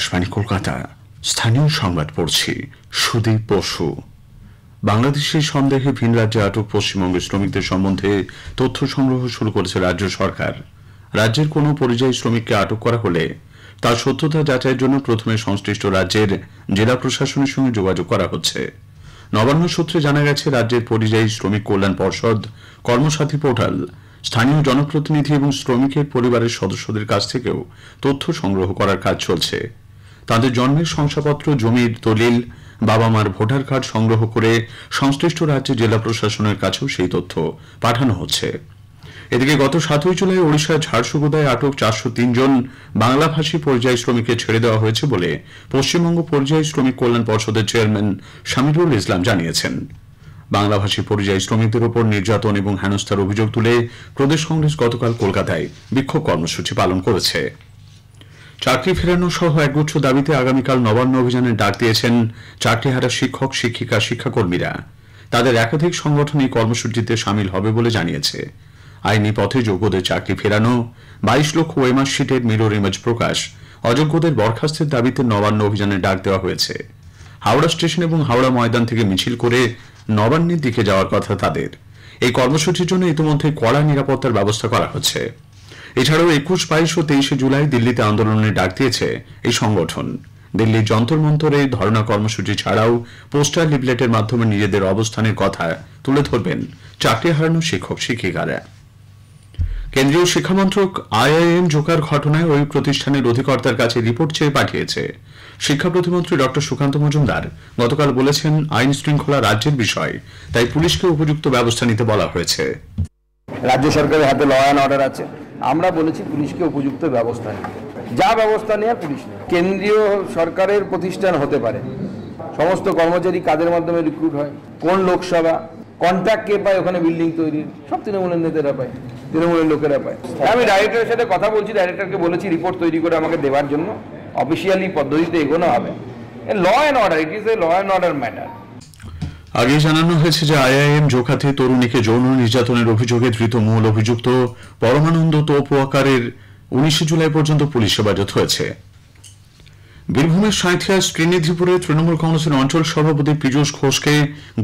আকাশবাণী কলকাতা স্থানীয় সংবাদ পড়ছি সুদীপ বসু। বাংলাদেশের সন্দেহে ভিন রাজ্যে আটক পশ্চিমবঙ্গের শ্রমিকদের সম্বন্ধে তথ্য সংগ্রহ শুরু করেছে রাজ্য সরকার। রাজ্যের কোনো পরিযায়ী শ্রমিককে আটক করা হলে তার সত্যতা যাচাইয়ের জন্য প্রথমে সংশ্লিষ্ট রাজ্যের জেলা প্রশাসনের সঙ্গে যোগাযোগ করা হচ্ছে। নবান্ন সূত্রে জানা গেছে, রাজ্যের পরিযায়ী শ্রমিক কল্যাণ পর্ষদ, কর্মসাথী পোর্টাল, স্থানীয় জনপ্রতিনিধি এবং শ্রমিকের পরিবারের সদস্যদের কাছ থেকেও তথ্য সংগ্রহ করার কাজ চলছে। তাদের জন্মের শংসাপত্র, জমির দলিল, বাবা মার ভোটার কার্ড সংগ্রহ করে সংশ্লিষ্ট রাজ্যের জেলা প্রশাসনের কাছেও সেই তথ্য পাঠানো হচ্ছে। এদিকে গত 7 জুলাই ওড়িশার ঝাড়সুগুদায় আটক 403 জন বাংলাভাষী পরিযায়ী শ্রমিককে ছেড়ে দেওয়া হয়েছে বলে পশ্চিমবঙ্গ পরিযায়ী শ্রমিক কল্যাণ পর্ষদের চেয়ারম্যান শামিরুল ইসলাম জানিয়েছেন। বাংলাভাষী পরিযায়ী শ্রমিকদের উপর নির্যাতন এবং হেনস্থার অভিযোগ তুলে প্রদেশ কংগ্রেস গতকাল কলকাতায় বিক্ষোভ কর্মসূচি পালন করেছে। চাকরি ফেরানো সহ একগুচ্ছ দাবিতে আগামীকাল নবান্ন অভিযানের ডাক দিয়েছেন চাকরিহারা শিক্ষক, শিক্ষিকা, শিক্ষাকর্মীরা। তাদের একাধিক সংগঠন এই কর্মসূচিতে সামিল হবে বলে জানিয়েছে। আইনি পথে যোগ্যদের চাকরি ফেরানো, 22 লক্ষ ওয়েমার শিটের মিরর ইমেজ প্রকাশ, অযোগ্যদের বরখাস্তের দাবিতে নবান্ন অভিযানের ডাক দেওয়া হয়েছে। হাওড়া স্টেশন এবং হাওড়া ময়দান থেকে মিছিল করে নবান্নের দিকে যাওয়ার কথা তাদের। এই কর্মসূচির জন্য ইতিমধ্যে কড়া নিরাপত্তার ব্যবস্থা করা হচ্ছে। এছাড়াও 21, 22 ও 23 জুলাই দিল্লিতে আন্দোলনের ডাক দিয়েছে এই সংগঠন। দিল্লির যন্তর মন্তরে ধর্ণা কর্মসূচি ছাড়াও পোস্টার, লিফলেটের মাধ্যমে নিজেদের অবস্থানের কথা তুলে ধরবেন চাকরি হারানো শিক্ষক, শিক্ষিকারা। কেন্দ্রীয় শিক্ষামন্ত্রক আইআইএম জোকার ঘটনায় ওই প্রতিষ্ঠানের অধিকর্তার কাছে রিপোর্ট চেয়ে পাঠিয়েছে। শিক্ষা প্রতিমন্ত্রী ডক্টর সুকান্ত মজুমদার গতকাল বলেছেন, আইন শৃঙ্খলা রাজ্যের বিষয়, তাই পুলিশকে উপযুক্ত ব্যবস্থা নিতে বলা হয়েছে। রাজ্য সরকারের হাতে ল অ্যান্ড অর্ডার আছে, আমরা বলেছি পুলিশকে উপযুক্ত ব্যবস্থা নিতে। যা ব্যবস্থা নেওয়া পুলিশ নেয়। কেন্দ্রীয় সরকারের প্রতিষ্ঠান হতে পারে, সমস্ত কর্মচারী কাদের মাধ্যমে রিক্রুট হয়, কোন লোকসভা, কন্ট্রাক্ট কে পায়, ওখানে বিল্ডিং তৈরির সব তৃণমূলের নেতারা পায়, তৃণমূলের লোকেরা পায়। আমি ডাইরেক্টরের সাথে কথা বলছি, ডাইরেক্টরকে বলেছি রিপোর্ট তৈরি করে আমাকে দেওয়ার জন্য। অফিসিয়ালি পদ্ধতিতে এগোনো হবে। Law and order, it is a law and order matter. আগে জানানো হয়েছে যে আইআইএম জোকাতে তরুণীকে যৌন নির্যাতনের অভিযোগে ধৃত মূল অভিযুক্ত পরমানন্দ তোপওয়াকারের 19 জুলাই পর্যন্ত পুলিশ হেফাজত হয়েছে। বীরভূমের সাঁইথিয়া শ্রীনিধিপুরে তৃণমূল কংগ্রেসের অঞ্চল সভাপতি পীযূষ ঘোষকে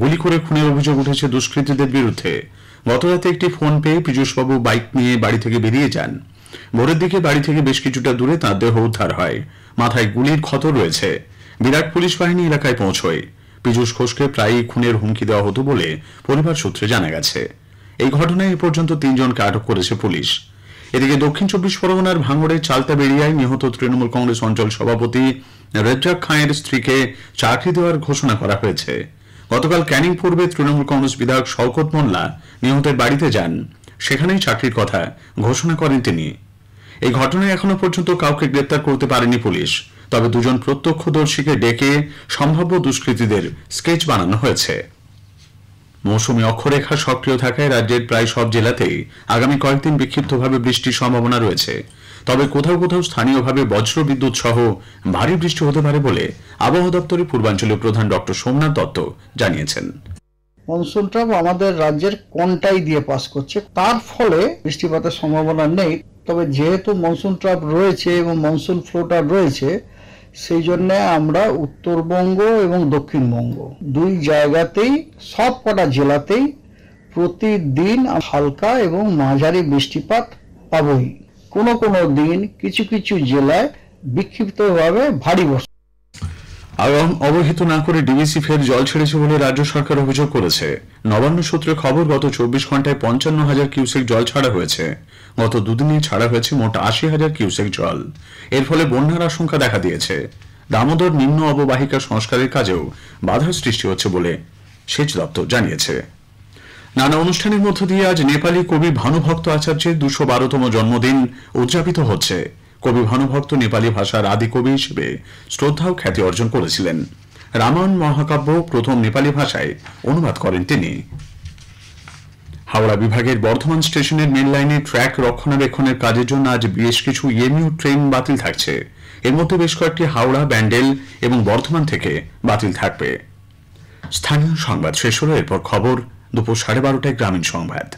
গুলি করে খুনের অভিযোগ উঠেছে দুষ্কৃতীদের বিরুদ্ধে। গতরাতে একটি ফোন পেয়ে পীযূষবাবু বাইক নিয়ে বাড়ি থেকে বেরিয়ে যান। ভোরের দিকে বাড়ি থেকে বেশ কিছুটা দূরে তাঁর দেহ উদ্ধার হয়। মাথায় গুলির ক্ষত রয়েছে। বিরাট পুলিশ বাহিনী এলাকায় পৌঁছয়। পীযূষ ঘোষকে প্রায়ই খুনের হুমকি দেওয়া হতো বলে পরিবার সূত্রে জানা গেছে। এই ঘটনায় এ পর্যন্ত 3 জনকে আটক করেছে পুলিশ। এদিকে দক্ষিণ 24 পরগনার ভাঙড়ের চালতাবেড়িয়ায় নিহত তৃণমূল কংগ্রেস অঞ্চল সভাপতি রেজ্জাক খাঁয়ের স্ত্রীকে চাকরি দেওয়ার ঘোষণা করা হয়েছে। গতকাল ক্যানিং পূর্বে তৃণমূল কংগ্রেস বিধায়ক শওকত মোল্লা নিহতের বাড়িতে যান। সেখানেই চাকরির কথা ঘোষণা করেন তিনি। এই ঘটনায় এখনো পর্যন্ত কাউকে গ্রেপ্তার করতে পারেনি পুলিশ। তবে 2 জন প্রত্যক্ষদর্শীকে ডেকে সম্ভাব্য দুষ্কৃতীদের স্কেচ বানানো হয়েছে। মৌসুমী অক্ষরেখা সক্রিয় থাকায় রাজ্যের প্রায় সব জেলাতেই আগামী কয়েকদিন বিক্ষিপ্তভাবে বৃষ্টির সম্ভাবনা রয়েছে। তবে কোথাও কোথাও স্থানীয়ভাবে বজ্রবিদ্যুৎ সহ ভারী বৃষ্টি হতে পারে বলে আবহাওয়া দপ্তরের পূর্বাঞ্চলীয় প্রধান ডক্টর সোমনাথ দত্ত জানিয়েছেন। মনসুন ট্রাপ আমাদের রাজ্যের কোনটাই দিয়ে পাস করছে, তার ফলে বৃষ্টিপাতের সম্ভাবনা নেই। তবে যেহেতু মনসুন ট্রাপ রয়েছে এবং মনসুন ফ্লোটা রয়েছে, সেই জন্য আমরা উত্তরবঙ্গ এবং দক্ষিণবঙ্গ 2 জায়গাতেই, সব কটা জেলাতেই প্রতিদিন হালকা এবং মাঝারি বৃষ্টিপাত পাবই। কোনো কোনো দিন কিছু কিছু জেলায় বিক্ষিপ্তভাবে ভারী বর্ষা। আগাম অবহিত না করে ডিবিসি ফের জল ছেড়েছে বলে রাজ্য সরকার অভিযোগ করেছে। নবান্ন সূত্রে খবর, গত 24 ঘন্টায় 55,000 কিউসেক জল ছাড়া হয়েছে। গত 2 দিনে ছাড়া হয়েছে মোট 80,000 কিউসেক জল। এর ফলে বন্যার আশঙ্কা দেখা দিয়েছে। দামোদর নিম্ন অববাহিকা সংস্কারের কাজেও বাধার সৃষ্টি হচ্ছে বলে সেচ দপ্তর জানিয়েছে। নানা অনুষ্ঠানের মধ্য দিয়ে আজ নেপালি কবি ভানুভক্ত আচার্যের 212তম জন্মদিন উদযাপিত হচ্ছে। কবি ভানুভক্ত নেপালি ভাষার আদি কবি হিসেবে শ্রদ্ধা ও খ্যাতি অর্জন করেছিলেন। রামায়ণ মহাকাব্য প্রথম নেপালি ভাষায় অনুবাদ করেন তিনি। হাওড়া বিভাগের বর্ধমান স্টেশনের মেন লাইনে ট্র্যাক রক্ষণাবেক্ষণের কাজের জন্য আজ বেশ কিছু এমইউ ট্রেন বাতিল থাকছে। এর মধ্যে বেশ কয়েকটি হাওড়া, ব্যান্ডেল এবং বর্ধমান থেকে বাতিল থাকবে। স্থানীয় সংবাদ শেষ হলো। এরপর খবর দুপুর 12:30টায় গ্রামীণ সংবাদ।